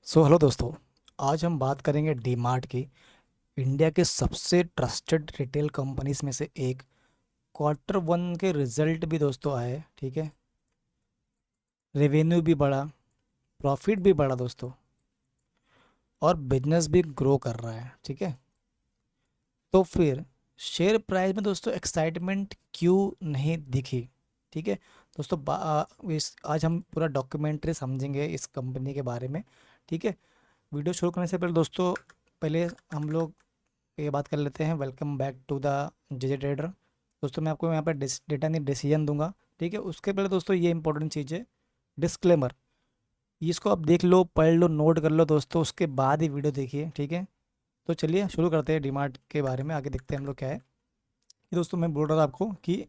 Hello दोस्तों। आज हम बात करेंगे डीमार्ट की। इंडिया के सबसे ट्रस्टेड रिटेल कंपनीज में से एक। क्वार्टर वन के रिजल्ट भी दोस्तों आए, ठीक है। रेवेन्यू भी बढ़ा, प्रॉफिट भी बढ़ा दोस्तों, और बिजनेस भी ग्रो कर रहा है, ठीक है। तो फिर शेयर प्राइस में दोस्तों एक्साइटमेंट क्यों नहीं दिखी, ठीक है। दोस्तों इस आज हम पूरा डॉक्यूमेंट्री समझेंगे इस कंपनी के बारे में, ठीक है। वीडियो शुरू करने से पहले दोस्तों, पहले हम लोग ये बात कर लेते हैं। Welcome back to the JJ trader. दोस्तों मैं आपको यहाँ पर डेटा नहीं डिसीजन दूंगा, ठीक है। उसके पहले दोस्तों ये इंपॉर्टेंट चीज़ है, डिस्क्लेमर। इसको आप देख लो, पढ़ लो, नोट कर लो दोस्तों, उसके बाद ही वीडियो देखिए, ठीक है। तो चलिए शुरू करते हैं डीमार्ट के बारे में, आगे देखते हैं हम लोग क्या है। ये दोस्तों मैं बोल रहा था आपको कि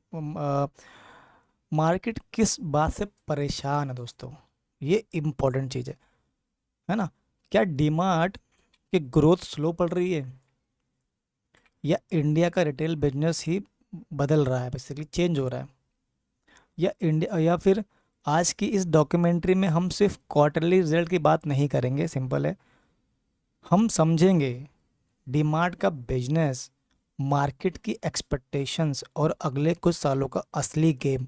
मार्केट किस बात से परेशान है दोस्तों, ये इम्पोर्टेंट चीज़ है ना। क्या डीमार्ट की ग्रोथ स्लो पड़ रही है, या इंडिया का रिटेल बिजनेस ही बदल रहा है, बेसिकली चेंज हो रहा है, या इंडिया, या फिर आज की इस डॉक्यूमेंट्री में हम सिर्फ क्वार्टरली रिजल्ट की बात नहीं करेंगे, सिंपल है। हम समझेंगे डीमार्ट का बिजनेस, मार्केट की एक्सपेक्टेशंस और अगले कुछ सालों का असली गेम।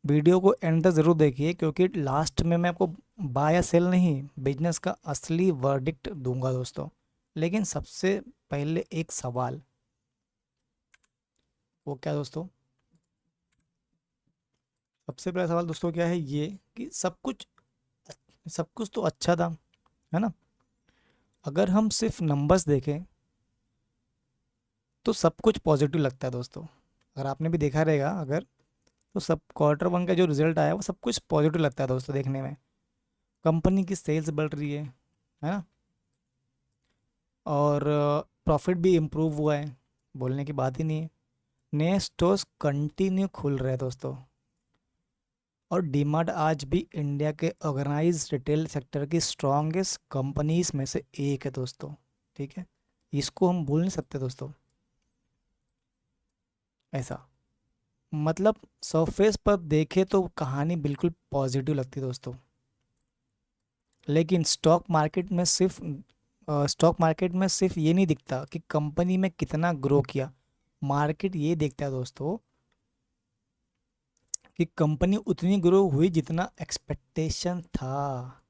वीडियो को एंड तक ज़रूर देखिए, क्योंकि लास्ट में मैं आपको बाय या सेल नहीं, बिजनेस का असली वर्डिक्ट दूंगा दोस्तों। लेकिन सबसे पहले एक सवाल, वो क्या दोस्तों? सबसे पहला सवाल दोस्तों क्या है, ये कि सब कुछ तो अच्छा था, है ना। अगर हम सिर्फ नंबर्स देखें तो सब कुछ पॉजिटिव लगता है दोस्तों। अगर आपने भी देखा रहेगा, अगर तो सब क्वार्टर वन का जो रिजल्ट आया वो सब कुछ पॉजिटिव लगता है दोस्तों देखने में। कंपनी की सेल्स बढ़ रही है ना। और प्रॉफिट भी इम्प्रूव हुआ है, बोलने की बात ही नहीं है। नए स्टोर्स कंटिन्यू खुल रहे हैं दोस्तों। और डीमार्ट आज भी इंडिया के ऑर्गेनाइज रिटेल सेक्टर की स्ट्रॉन्गेस्ट कंपनीज में से एक है दोस्तों, ठीक है। इसको हम भूल नहीं सकते दोस्तों, ऐसा। मतलब सरफेस पर देखे तो कहानी बिल्कुल पॉजिटिव लगती है दोस्तों। लेकिन स्टॉक मार्केट में सिर्फ ये नहीं दिखता कि कंपनी में कितना ग्रो किया। मार्केट ये देखता है दोस्तों कि कंपनी उतनी ग्रो हुई जितना एक्सपेक्टेशन था।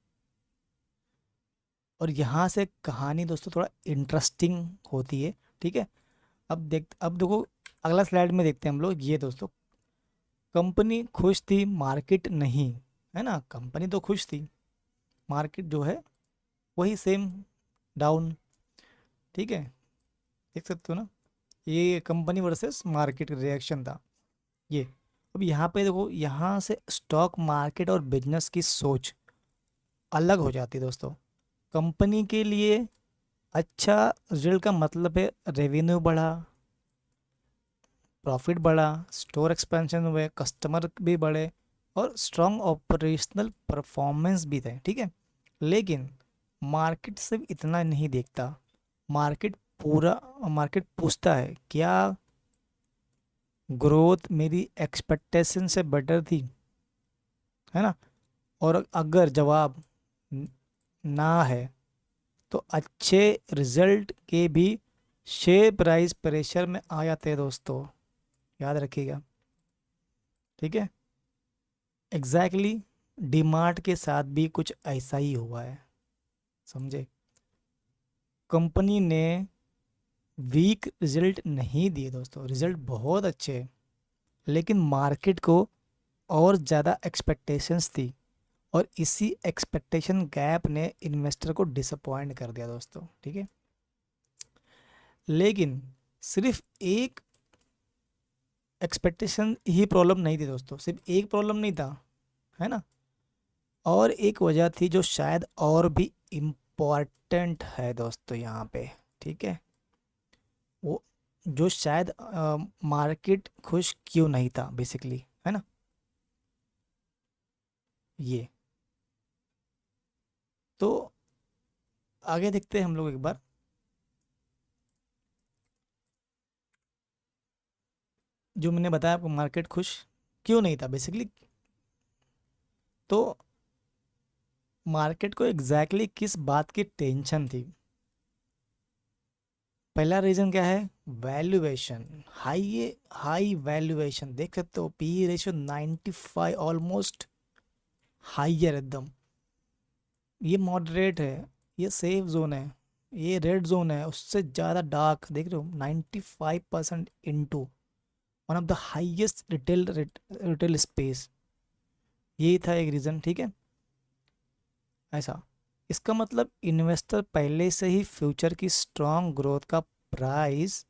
और यहाँ से कहानी दोस्तों थोड़ा इंटरेस्टिंग होती है, ठीक है। अब देखो, अगला स्लाइड में देखते हैं हम लोग। ये दोस्तों, कंपनी खुश थी, मार्केट नहीं, है ना। कंपनी तो खुश थी, मार्केट जो है वही सेम डाउन, ठीक है। देख सकते हो ना, ये कंपनी वर्सेस मार्केट रिएक्शन था ये। अब यहाँ पे देखो, यहाँ से स्टॉक मार्केट और बिजनेस की सोच अलग हो जाती है दोस्तों। कंपनी के लिए अच्छा रिजल्ट का मतलब है रेवेन्यू बढ़ा, प्रॉफिट बढ़ा, स्टोर एक्सपेंशन हुए, कस्टमर भी बढ़े, और स्ट्रॉन्ग ऑपरेशनल परफॉर्मेंस भी थे, ठीक है। लेकिन मार्केट सिर्फ इतना नहीं देखता। मार्केट पूरा मार्केट पूछता है, क्या ग्रोथ मेरी एक्सपेक्टेशन से बेटर थी, है ना। और अगर जवाब न- ना है, तो अच्छे रिजल्ट के भी शेयर प्राइस प्रेशर में आ जाते हैं दोस्तों, याद रखिएगा, ठीक है। एग्जैक्टली डीमार्ट के साथ भी कुछ ऐसा ही हुआ है, समझे। कंपनी ने वीक रिजल्ट नहीं दिए दोस्तों, रिजल्ट बहुत अच्छे हैं। लेकिन मार्केट को और ज़्यादा एक्सपेक्टेशंस थी, और इसी एक्सपेक्टेशन गैप ने इन्वेस्टर को डिसअपॉइंट कर दिया दोस्तों, ठीक है। लेकिन सिर्फ एक एक्सपेक्टेशन ही प्रॉब्लम नहीं थी दोस्तों, सिर्फ एक प्रॉब्लम नहीं था, है ना। और एक वजह थी जो शायद और भी इम्पॉर्टेंट है दोस्तों यहाँ पे, ठीक है। वो जो शायद मार्केट खुश क्यों नहीं था, बेसिकली, है ना। ये तो आगे देखते हैं हम लोग एक बार। जो मैंने बताया आपको, मार्केट खुश क्यों नहीं था बेसिकली। तो मार्केट को एग्जैक्टली किस बात की टेंशन थी? पहला रीजन क्या है? वैल्यूएशन। हाई हाई वैल्यूएशन देख सकते हो, पी रेशियो 95 ऑलमोस्ट हाइयर एकदम। ये मॉडरेट है, ये सेफ जोन है, ये रेड जोन है, उससे ज़्यादा डार्क देख रहे हो, 95% into one of the highest retail space. यही था एक रीज़न, ठीक है। ऐसा, इसका मतलब इन्वेस्टर पहले से ही फ्यूचर की स्ट्रॉन्ग ग्रोथ का प्राइस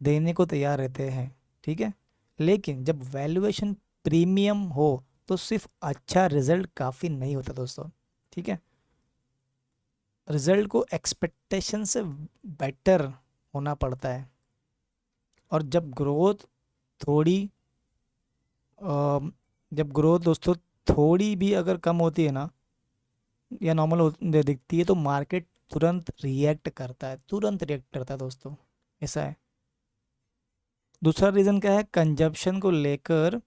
देने को तैयार रहते हैं, ठीक है। लेकिन जब वैल्यूएशन प्रीमियम हो तो सिर्फ अच्छा रिजल्ट काफ़ी नहीं होता दोस्तों, ठीक है। रिजल्ट को एक्सपेक्टेशन से बेटर होना पड़ता है। और जब ग्रोथ थोड़ी अ, जब ग्रोथ दोस्तों थोड़ी भी अगर कम होती है ना, या नॉर्मल दिखती है, तो मार्केट तुरंत रिएक्ट करता है, तुरंत रिएक्ट करता है दोस्तों। ऐसा है। दूसरा रीज़न क्या है? कंजप्शन को लेकर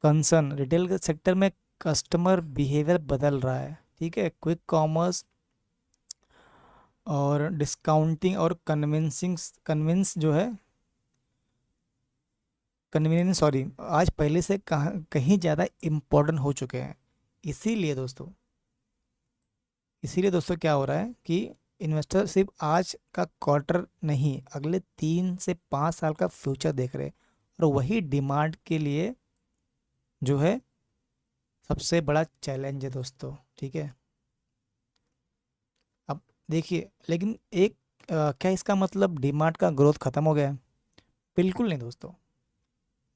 कंसर्न। रिटेल के सेक्टर में कस्टमर बिहेवियर बदल रहा है, ठीक है। क्विक कॉमर्स और डिस्काउंटिंग और कन्विंस जो है, कन्वीनियंस सॉरी, आज पहले से कहीं ज़्यादा इम्पोर्टेंट हो चुके हैं। इसीलिए दोस्तों इसीलिए दोस्तों क्या हो रहा है कि इन्वेस्टर सिर्फ आज का क्वार्टर नहीं, अगले 3 से 5 साल का फ्यूचर देख रहे हैं। और वही डिमांड के लिए जो है सबसे बड़ा चैलेंज है दोस्तों, ठीक है। अब देखिए, लेकिन एक क्या इसका मतलब डिमांड का ग्रोथ खत्म हो गया है? बिल्कुल नहीं दोस्तों,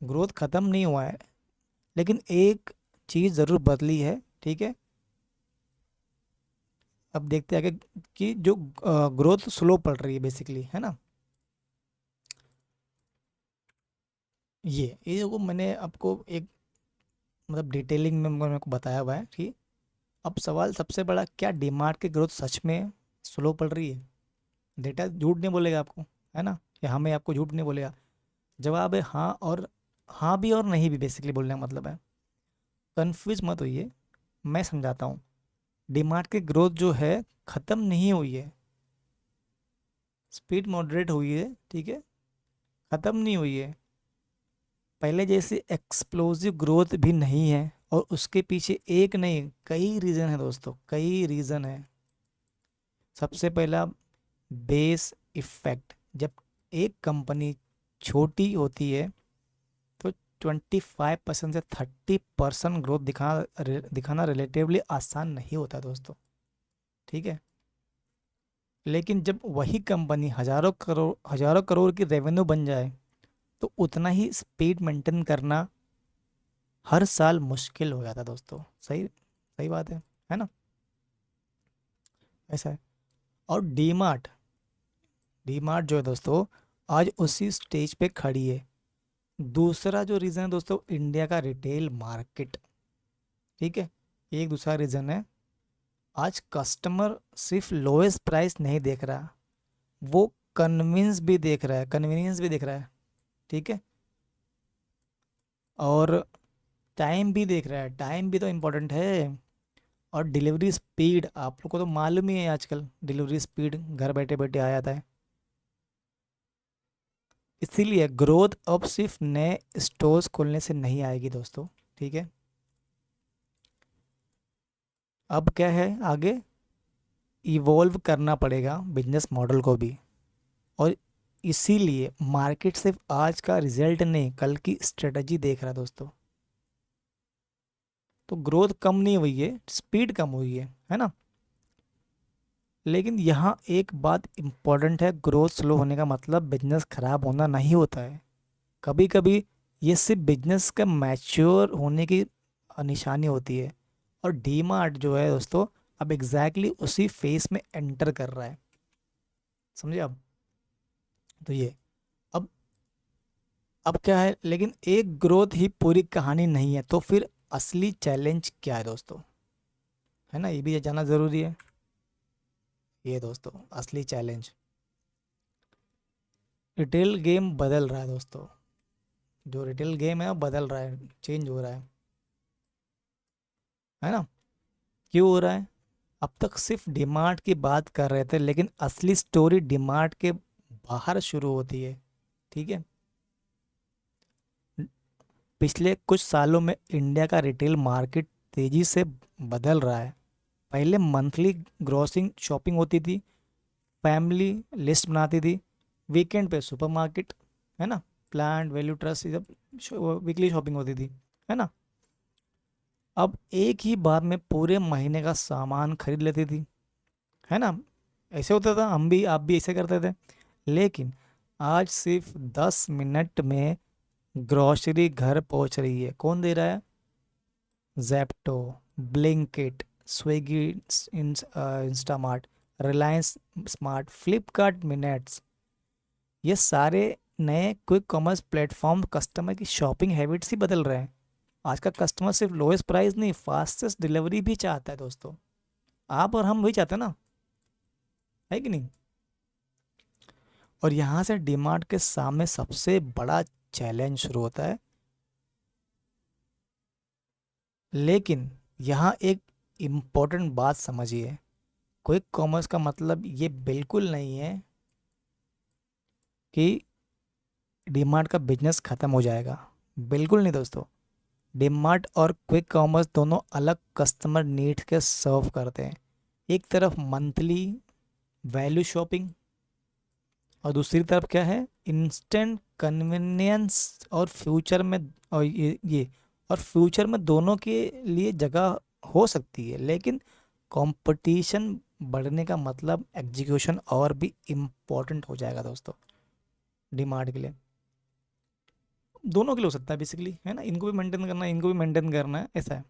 ग्रोथ खत्म नहीं हुआ है। लेकिन एक चीज़ ज़रूर बदली है, ठीक है। अब देखते हैं आगे कि जो ग्रोथ स्लो पड़ रही है बेसिकली, है ना। ये देखो, मैंने आपको एक मतलब डिटेलिंग में मेरे को बताया हुआ है, ठीक। अब सवाल सबसे बड़ा, क्या डीमार्ट की ग्रोथ सच में स्लो पड़ रही है? डेटा झूठ नहीं बोलेगा आपको, है ना, या हमें आपको झूठ नहीं बोलेगा। जवाब है हाँ, और हाँ भी और नहीं भी, बेसिकली बोलने का मतलब है। कन्फ्यूज मत होइए, मैं समझाता हूँ। डीमार्ट की ग्रोथ जो है ख़त्म नहीं हुई है, स्पीड मॉडरेट हुई है, ठीक है, ख़त्म नहीं हुई है। पहले जैसे एक्सप्लोसिव ग्रोथ भी नहीं है, और उसके पीछे एक नहीं कई रीज़न है दोस्तों, कई रीज़न है। सबसे पहला, बेस इफेक्ट। जब एक कंपनी छोटी होती है तो 25% से 30% ग्रोथ दिखाना रिलेटिवली आसान नहीं होता दोस्तों, ठीक है। लेकिन जब वही कंपनी हजारों करोड़ की रेवेन्यू बन जाए, तो उतना ही स्पीड मेंटेन करना हर साल मुश्किल हो जाता दोस्तों। सही सही बात है ना। ऐसा है। और डीमार्ट जो है दोस्तों, आज उसी स्टेज पे खड़ी है। दूसरा जो रीज़न है दोस्तों, इंडिया का रिटेल मार्केट, ठीक है। एक दूसरा रीज़न है, आज कस्टमर सिर्फ लोएस्ट प्राइस नहीं देख रहा, वो कन्वीनियंस भी देख रहा है, ठीक है। और टाइम भी देख रहा है, टाइम भी तो इम्पोर्टेंट है। और डिलीवरी स्पीड, आप लोग को तो मालूम ही है, आजकल डिलीवरी स्पीड घर बैठे बैठे आ जाता है। इसीलिए ग्रोथ अब सिर्फ नए स्टोर्स खोलने से नहीं आएगी दोस्तों, ठीक है। अब क्या है आगे, इवॉल्व करना पड़ेगा बिजनेस मॉडल को भी। और इसीलिए मार्केट सिर्फ आज का रिजल्ट नहीं, कल की स्ट्रेटजी देख रहा है दोस्तों। तो ग्रोथ कम नहीं हुई है, स्पीड कम हुई है ना। लेकिन यहाँ एक बात इम्पॉर्टेंट है, ग्रोथ स्लो होने का मतलब बिजनेस खराब होना नहीं होता है। कभी कभी ये सिर्फ बिजनेस का मैच्योर होने की निशानी होती है। और डीमार्ट जो है दोस्तों, अब एग्जैक्टली उसी फेस में एंटर कर रहा है, समझे अब। तो ये, अब अब क्या है, लेकिन एक ग्रोथ ही पूरी कहानी नहीं है, तो फिर असली चैलेंज क्या है दोस्तों, है ना, ये भी जानना ज़रूरी है। ये दोस्तों असली चैलेंज, रिटेल गेम बदल रहा है दोस्तों। जो रिटेल गेम है वो बदल रहा है, चेंज हो रहा है ना। क्यों हो रहा है? अब तक सिर्फ डीमार्ट की बात कर रहे थे, लेकिन असली स्टोरी डीमार्ट के बाहर शुरू होती है। ठीक है। पिछले कुछ सालों में इंडिया का रिटेल मार्केट तेजी से बदल रहा है। पहले मंथली ग्रोसिंग शॉपिंग होती थी, फैमिली लिस्ट बनाती थी, वीकेंड पे सुपरमार्केट, है ना, प्लान वैल्यू ट्रस्ट, ये सब वीकली शॉपिंग होती थी, है ना। अब एक ही बार में पूरे महीने का सामान खरीद लेती थी, है ना। ऐसे होता था, हम भी आप भी ऐसे करते थे। लेकिन आज सिर्फ 10 मिनट में ग्रॉसरी घर पहुंच रही है। कौन दे रहा है? Zepto, Blinkit, Swiggy, Instamart, Reliance smart, Flipkart minutes. ये सारे नए क्विक कॉमर्स प्लेटफॉर्म कस्टमर की शॉपिंग हैबिट्स ही बदल रहे हैं। आज का कस्टमर सिर्फ लोएस्ट प्राइस नहीं, फास्टेस्ट डिलीवरी भी चाहता है दोस्तों। आप और हम वही चाहते हैं ना, है कि नहीं? और यहाँ से डिमांड के सामने सबसे बड़ा चैलेंज शुरू होता है। लेकिन यहाँ एक इम्पोर्टेंट बात समझिए, क्विक कॉमर्स का मतलब ये बिल्कुल नहीं है कि डीमार्ट का बिजनेस खत्म हो जाएगा। बिल्कुल नहीं दोस्तों। डीमार्ट और क्विक कॉमर्स दोनों अलग कस्टमर नीड्स के सर्व करते हैं। एक तरफ मंथली वैल्यू शॉपिंग, और दूसरी तरफ क्या है, इंस्टेंट कन्वीनियंस। और फ्यूचर में, और ये और फ्यूचर में दोनों के लिए जगह हो सकती है, लेकिन कंपटीशन बढ़ने का मतलब एग्जीक्यूशन और भी इम्पोर्टेंट हो जाएगा दोस्तों, डिमांड के लिए। दोनों के लिए हो सकता है बेसिकली, है ना, इनको भी मेंटेन करना है, इनको भी मेंटेन करना है, ऐसा है।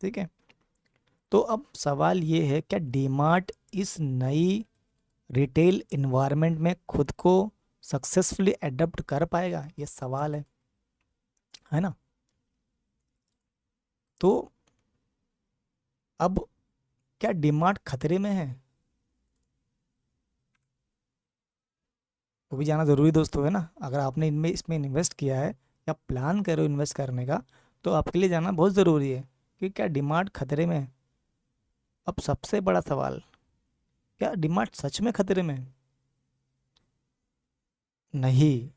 ठीक है। तो अब सवाल ये है, क्या डीमार्ट इस नई रिटेल इन्वायरमेंट में खुद को सक्सेसफुली एडप्ट कर पाएगा? ये सवाल है ना। तो अब क्या डीमार्ट खतरे में है? वो भी जाना ज़रूरी दोस्तों, है ना। अगर आपने इनमें इसमें इन्वेस्ट किया है या प्लान करो इन्वेस्ट करने का, तो आपके लिए जाना बहुत ज़रूरी है कि क्या डीमार्ट खतरे में है। अब सबसे बड़ा सवाल, क्या डीमार्ट सच में खतरे में है? नहीं।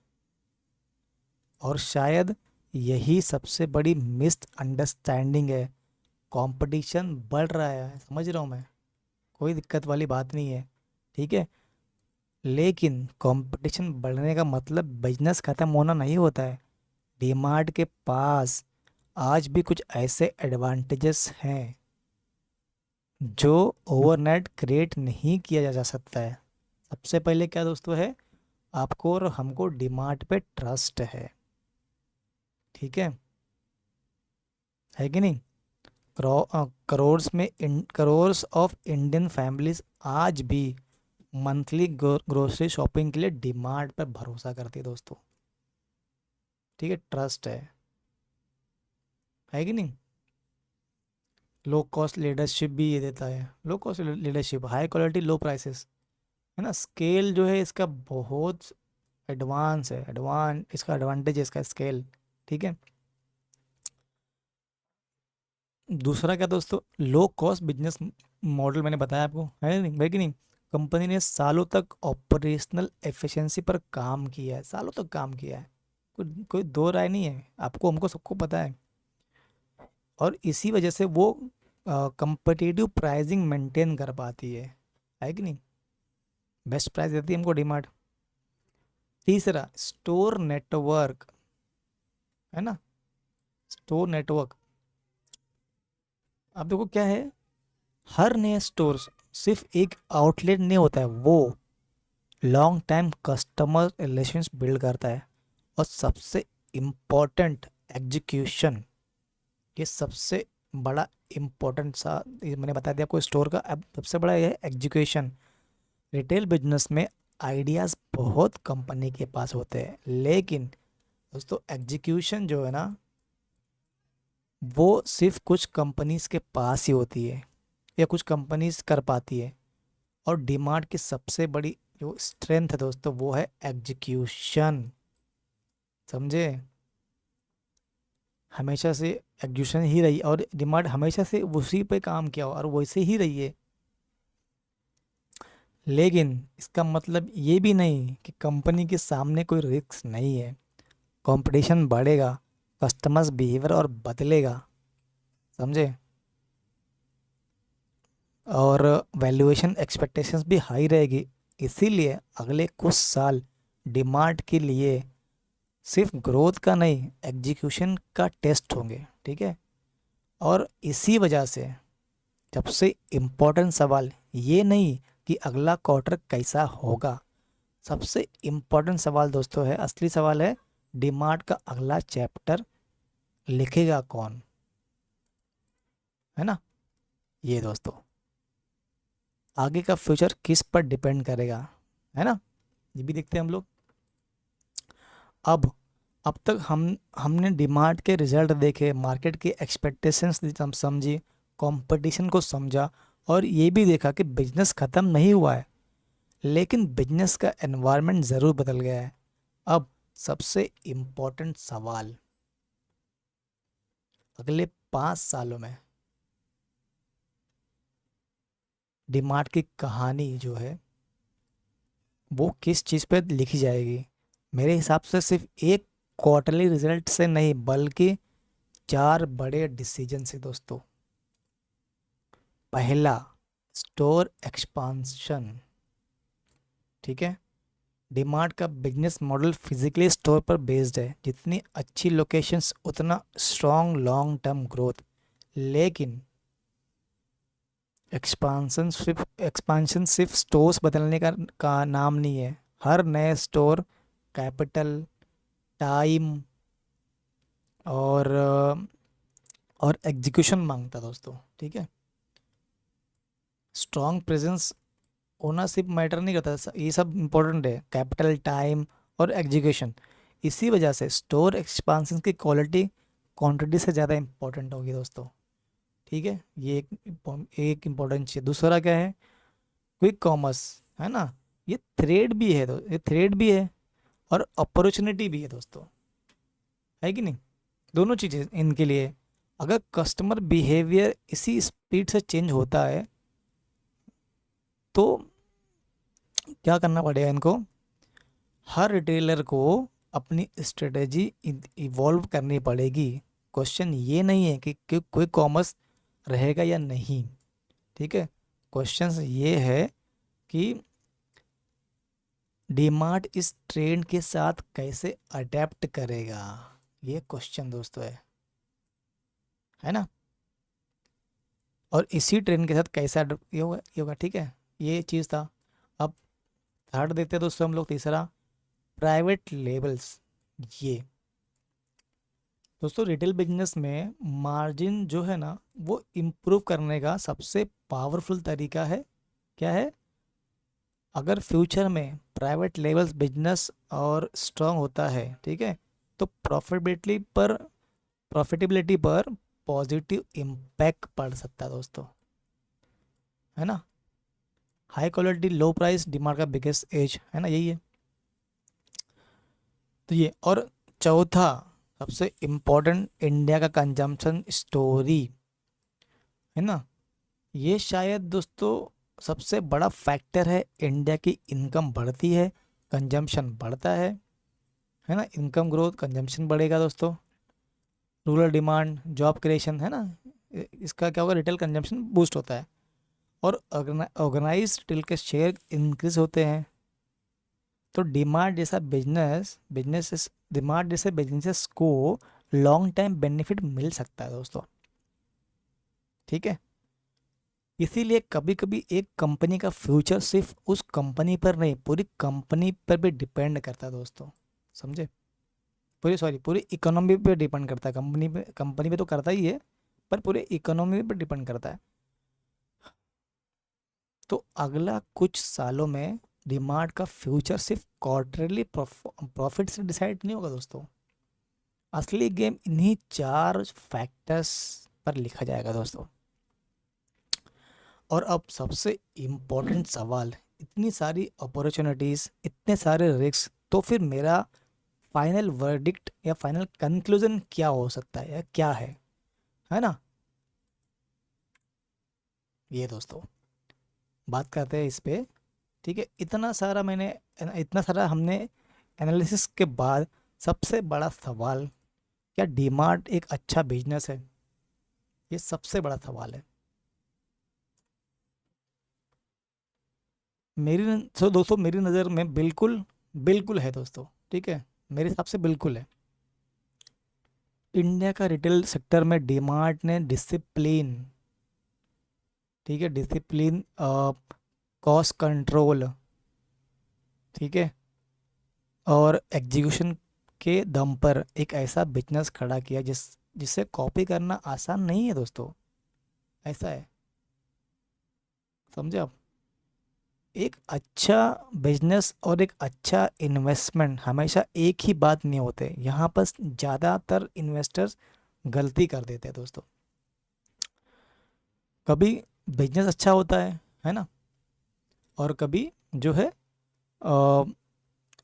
और शायद यही सबसे बड़ी मिस्ड अंडरस्टैंडिंग है। कंपटीशन बढ़ रहा है, समझ रहा हूँ मैं, कोई दिक्कत वाली बात नहीं है। ठीक है। लेकिन कंपटीशन बढ़ने का मतलब बिजनेस खत्म होना नहीं होता है। डीमार्ट के पास आज भी कुछ ऐसे एडवांटेजेस हैं जो ओवरनाइट क्रिएट नहीं किया जा सकता है। सबसे पहले क्या दोस्तों है, आपको और हमको डीमार्ट पे ट्रस्ट है। ठीक है कि नहीं? करोर्स ऑफ इंडियन फैमिलीज आज भी मंथली ग्रोसरी शॉपिंग के लिए डीमार्ट पर भरोसा करती है दोस्तों। ठीक है, ट्रस्ट है कि नहीं? लो कॉस्ट लीडरशिप भी ये देता है, low cost leadership, high quality low prices, है ना। स्केल जो है इसका बहुत एडवांस है, इसका एडवांटेज है इसका स्केल। ठीक है। दूसरा क्या दोस्तों, लो कॉस्ट बिजनेस मॉडल, मैंने बताया आपको, है कि नहीं? कंपनी ने सालों तक ऑपरेशनल एफिशिएंसी पर काम किया है, सालों तक काम किया है, कोई दो राय नहीं है, आपको हमको सबको पता है। और इसी वजह से वो कंपटीटिव प्राइसिंग मेंटेन कर पाती है कि नहीं? बेस्ट प्राइस देती है हमको डिमांड। तीसरा, स्टोर नेटवर्क, है ना, स्टोर नेटवर्क। अब देखो क्या है, हर नया स्टोर सिर्फ एक आउटलेट नहीं होता है, वो long time customer relations build करता है। और सबसे इम्पोर्टेंट, एग्जीक्यूशन। ये सबसे बड़ा इम्पोर्टेंट सा, ये मैंने बता दिया आपको स्टोर का। अब सबसे बड़ा ये है एग्जीक्यूशन। रिटेल बिजनेस में आइडियाज़ बहुत कंपनी के पास होते हैं, लेकिन दोस्तों एग्जीक्यूशन जो है ना, वो सिर्फ कुछ कंपनीज के पास ही होती है, या कुछ कंपनीज कर पाती है। और डिमांड की सबसे बड़ी जो स्ट्रेंथ है दोस्तों, वो है एग्जीक्यूशन। समझे? हमेशा से एग्जीक्यूशन ही रही और डिमांड हमेशा से उसी पे काम किया और वैसे ही रही है। लेकिन इसका मतलब ये भी नहीं कि कंपनी के सामने कोई रिस्क नहीं है। कंपटीशन बढ़ेगा, कस्टमर्स बिहेवियर और बदलेगा, समझे, और वैल्यूएशन एक्सपेक्टेशंस भी हाई रहेगी। इसीलिए अगले कुछ साल डिमांड के लिए सिर्फ ग्रोथ का नहीं, एग्जीक्यूशन का टेस्ट होंगे, ठीक है। और इसी वजह से सबसे इम्पोर्टेंट सवाल ये नहीं कि अगला क्वार्टर कैसा होगा, सबसे इम्पोर्टेंट सवाल दोस्तों है, असली सवाल है, डिमांड का अगला चैप्टर लिखेगा कौन, है ना। ये दोस्तों आगे का फ्यूचर किस पर डिपेंड करेगा, है ना, ये भी देखते हैं हम लोग। अब अब तक हमने डिमांड के रिजल्ट देखे, मार्केट के एक्सपेक्टेशंस हम समझी, कंपटीशन को समझा, और ये भी देखा कि बिजनेस ख़त्म नहीं हुआ है, लेकिन बिजनेस का एनवायरनमेंट ज़रूर बदल गया है। अब सबसे इम्पोर्टेंट सवाल, अगले 5 सालों में डिमांड की कहानी जो है वो किस चीज़ पे लिखी जाएगी। मेरे हिसाब से सिर्फ एक क्वार्टरली रिजल्ट से नहीं, बल्कि 4 बड़े डिसीजन से दोस्तों। पहला, स्टोर एक्सपांशन, ठीक है। डिमार्ट का बिजनेस मॉडल फिजिकली स्टोर पर बेस्ड है, जितनी अच्छी लोकेशंस उतना स्ट्रॉन्ग लॉन्ग टर्म ग्रोथ। लेकिन एक्सपांशन सिर्फ स्टोर्स बदलने का नाम नहीं है। हर नए स्टोर कैपिटल, टाइम और एग्जीक्यूशन मांगता दोस्तों, ठीक है। स्ट्रॉन्ग प्रेजेंस होना सिर्फ मैटर नहीं करता, ये सब इम्पोर्टेंट है, कैपिटल, टाइम और एग्जीक्यूशन। इसी वजह से स्टोर एक्सपांशन की क्वालिटी क्वांटिटी से ज़्यादा इंपॉर्टेंट होगी दोस्तों, ठीक है। ये एक इम्पोर्टेंट चीज़। दूसरा क्या है, क्विक कॉमर्स, है ना। ये थ्रेड भी है, ये थ्रेड भी है और अपॉर्चुनिटी भी है दोस्तों, है कि नहीं। दोनों चीज़ें इनके लिए। अगर कस्टमर बिहेवियर इसी स्पीड से चेंज होता है तो क्या करना पड़ेगा इनको, हर रिटेलर को अपनी स्ट्रेटेजी इवॉल्व करनी पड़ेगी। क्वेश्चन ये नहीं है कि कोई कॉमर्स रहेगा या नहीं, ठीक है। क्वेश्चन ये है कि डीमार्ट इस ट्रेंड के साथ कैसे अडेप्ट करेगा, ये क्वेश्चन दोस्तों है ना। और इसी ट्रेंड के साथ कैसे ये होगा, ठीक है। ये चीज़ था। अब थर्ड देखते हैं दोस्तों हम लोग, तीसरा, प्राइवेट लेबल्स। ये दोस्तों रिटेल बिजनेस में मार्जिन जो है ना वो इम्प्रूव करने का सबसे पावरफुल तरीका है। क्या है, अगर फ्यूचर में प्राइवेट लेबल्स बिजनेस और स्ट्रांग होता है, ठीक है, तो प्रॉफिटेबिलिटी पर पॉजिटिव इम्पैक्ट पड़ सकता है दोस्तों, है ना। हाई क्वालिटी लो प्राइस डिमांड का बिगेस्ट एज, है ना, यही है। तो ये, और चौथा सबसे इम्पोर्टेंट, इंडिया का कंजम्पशन स्टोरी, है ना। ये शायद दोस्तों सबसे बड़ा फैक्टर है। इंडिया की इनकम बढ़ती है, कंजम्पशन बढ़ता है ना। इनकम ग्रोथ, कंजम्पशन बढ़ेगा दोस्तों, रूरल डिमांड, जॉब क्रिएशन, है ना। इसका क्या होगा, रिटेल कंजम्पशन बूस्ट होता है और ऑर्गेनाइज रिटेल के शेयर इंक्रीज होते हैं। तो डिमांड जैसे बिजनेसेस को लॉन्ग टाइम बेनिफिट मिल सकता है दोस्तों, ठीक है। इसीलिए कभी कभी एक कंपनी का फ्यूचर सिर्फ उस कंपनी पर नहीं, पूरी कंपनी पर भी डिपेंड करता है दोस्तों, समझे। पूरी इकोनॉमी पे डिपेंड करता है, कंपनी पे तो करता ही है, पर पूरे इकोनॉमी पे डिपेंड करता है। तो अगला कुछ सालों में डिमांड का फ्यूचर सिर्फ क्वार्टरली प्रॉफिट से डिसाइड नहीं होगा दोस्तों। असली गेम इन्हीं 4 फैक्टर्स पर लिखा जाएगा दोस्तों। और अब सबसे इम्पोर्टेंट सवाल, इतनी सारी अपॉर्चुनिटीज़, इतने सारे रिस्क, तो फिर मेरा फाइनल वर्डिक्ट या फाइनल कंक्लूजन क्या हो सकता है या क्या है ना। ये दोस्तों बात करते हैं इस पे। ठीक है, इतना सारा हमने एनालिसिस के बाद सबसे बड़ा सवाल, क्या डीमार्ट एक अच्छा बिजनेस है? ये सबसे बड़ा सवाल है। सो दोस्तों मेरी नज़र में बिल्कुल, बिल्कुल है दोस्तों। ठीक है, मेरे हिसाब से बिल्कुल है। इंडिया का रिटेल सेक्टर में डीमार्ट ने डिसिप्लिन, ठीक है, डिसिप्लिन, कॉस्ट कंट्रोल, ठीक है, और एग्जीक्यूशन के दम पर एक ऐसा बिजनेस खड़ा किया जिसे कॉपी करना आसान नहीं है दोस्तों। ऐसा है, समझे आप? एक अच्छा बिजनेस और एक अच्छा इन्वेस्टमेंट हमेशा एक ही बात नहीं होते। यहाँ पर ज़्यादातर इन्वेस्टर्स गलती कर देते हैं दोस्तों। कभी बिजनेस अच्छा होता है ना, और कभी जो है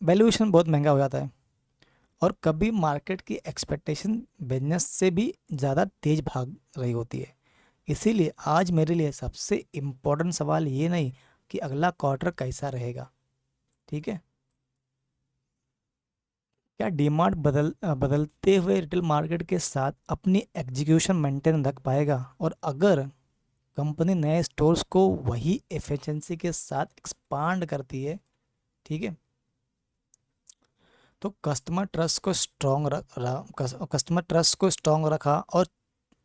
वैल्यूएशन बहुत महंगा हो जाता है, और कभी मार्केट की एक्सपेक्टेशन बिजनेस से भी ज़्यादा तेज भाग रही होती है। इसीलिए आज मेरे लिए सबसे इम्पोर्टेंट सवाल ये नहीं कि अगला क्वार्टर कैसा रहेगा, ठीक है, क्या डीमार्ट बदलते हुए रिटेल मार्केट के साथ अपनी एग्जीक्यूशन मेंटेन रख पाएगा, और अगर कंपनी नए स्टोर्स को वही एफिशिएंसी के साथ एक्सपांड करती है, ठीक है, तो कस्टमर ट्रस्ट को स्ट्रॉन्ग रखा और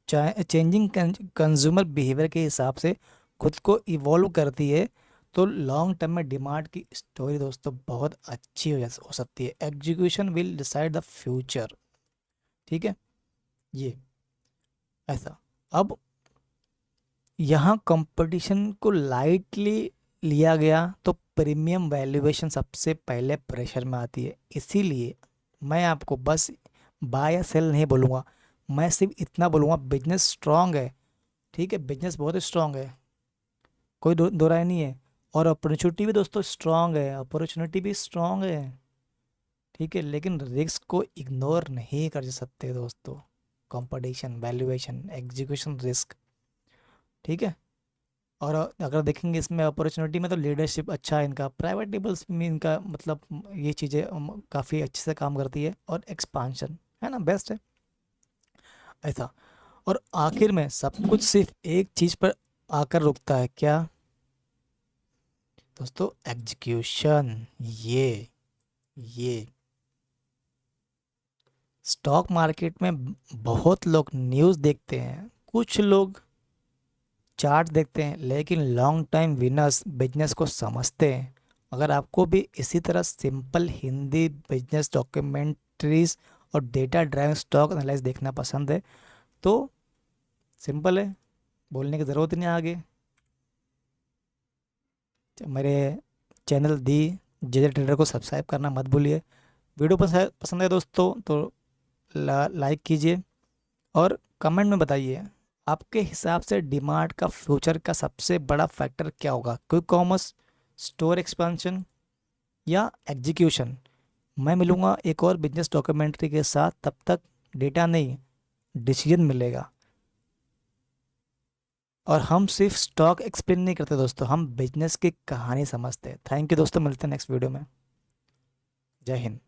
चेंजिंग कंज्यूमर बिहेवियर के हिसाब से खुद को इवॉल्व करती है, तो लॉन्ग टर्म में डिमांड की स्टोरी दोस्तों बहुत अच्छी हो सकती है। Execution will decide the future, ठीक है, ये ऐसा। अब यहाँ कंपटीशन को लाइटली लिया गया तो प्रीमियम वैल्यूएशन सबसे पहले प्रेशर में आती है। इसीलिए मैं आपको बस बाय या सेल नहीं बोलूँगा, मैं सिर्फ इतना बोलूँगा बिजनेस स्ट्रांग है, ठीक है, बिजनेस बहुत स्ट्रांग है, कोई दो राय नहीं है। और अपॉर्चुनिटी भी दोस्तों स्ट्रांग है, अपॉर्चुनिटी भी स्ट्रांग है, ठीक है, लेकिन रिस्क को इग्नोर नहीं कर सकते दोस्तों। कंपटीशन, वैल्यूएशन, एग्जीक्यूशन, रिस्क, ठीक है। और अगर देखेंगे इसमें अपॉर्चुनिटी में तो लीडरशिप अच्छा है इनका, प्राइवेट लेबल्स में इनका मतलब ये चीज़ें काफ़ी अच्छे से काम करती है, और एक्सपांशन है ना, बेस्ट है ऐसा। और आखिर में सब कुछ सिर्फ एक चीज़ पर आकर रुकता है, क्या दोस्तों? एग्जीक्यूशन। ये स्टॉक मार्केट में बहुत लोग न्यूज़ देखते हैं, कुछ लोग चार्ट देखते हैं, लेकिन लॉन्ग टाइम विनर्स बिजनेस को समझते हैं। अगर आपको भी इसी तरह सिंपल हिंदी बिजनेस डॉक्यूमेंट्रीज और डेटा ड्राइवन स्टॉक एनालाइज देखना पसंद है, तो सिंपल है, बोलने की ज़रूरत नहीं आगे। मेरे चैनल दी जे ट्रेडर को सब्सक्राइब करना मत भूलिए। वीडियो पसंद है दोस्तों तो लाइक कीजिए, और कमेंट में बताइए आपके हिसाब से डिमांड का फ्यूचर का सबसे बड़ा फैक्टर क्या होगा, क्विक कॉमर्स, स्टोर एक्सपेंशन, या एग्जीक्यूशन। मैं मिलूंगा एक और बिजनेस डॉक्यूमेंट्री के साथ, तब तक डेटा नहीं, डिसीजन मिलेगा। और हम सिर्फ स्टॉक एक्सप्लेन नहीं करते दोस्तों, हम बिजनेस की कहानी समझते हैं। थैंक यू दोस्तों, मिलते हैं नेक्स्ट वीडियो में। जय हिंद।